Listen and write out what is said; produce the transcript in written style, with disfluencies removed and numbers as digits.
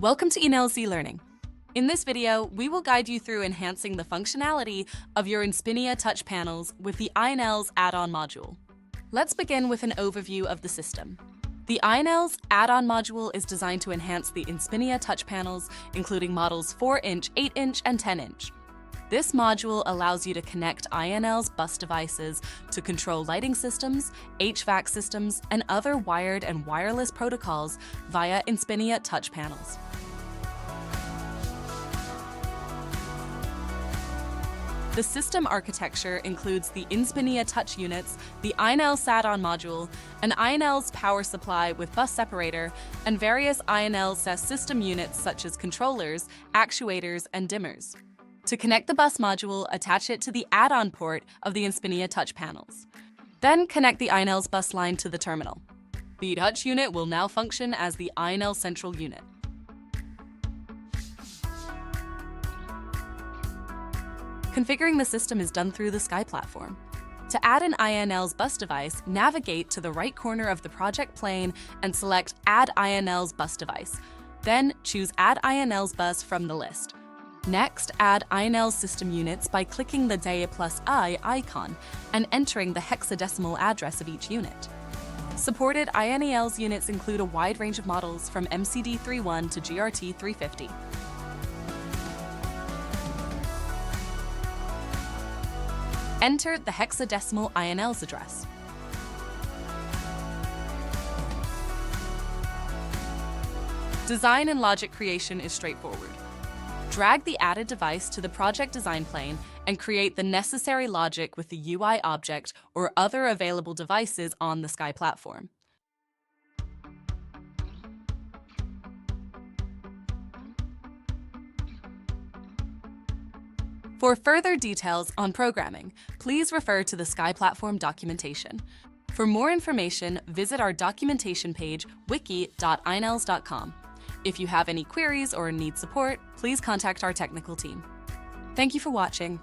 Welcome to iNELS e-learning. In this video, we will guide you through enhancing the functionality of your Inspinia Touch panels with the iNELS Add-on Module. Let's begin with an overview of the system. The iNELS Add-on Module is designed to enhance the Inspinia Touch panels, including models 4-inch, 8-inch, and 10-inch. This module allows you to connect iNELS bus devices to control lighting systems, HVAC systems, and other wired and wireless protocols via Inspinia Touch panels. The system architecture includes the Inspinia Touch units, the iNELS Add-on Module, an iNELS power supply with bus separator, and various iNELS system units such as controllers, actuators, and dimmers. To connect the bus module, attach it to the add-on port of the Inspinia Touch panels. Then connect the iNELS bus line to the terminal. The Touch unit will now function as the iNELS central unit. Configuring the system is done through the Sky platform. To add an iNELS bus device, navigate to the right corner of the project pane and select Add iNELS Bus Device. Then choose Add iNELS Bus from the list. Next, add iNELS system units by clicking the +I icon and entering the hexadecimal address of each unit. Supported iNELS units include a wide range of models from MCD 3.1 to GRT 350. Enter the hexadecimal iNELS address. Design and logic creation is straightforward. Drag the added device to the project design plane and create the necessary logic with the UI object or other available devices on the Sky platform. For further details on programming, please refer to the Sky platform documentation. For more information, visit our documentation page, wiki.inels.com. If you have any queries or need support, please contact our technical team. Thank you for watching.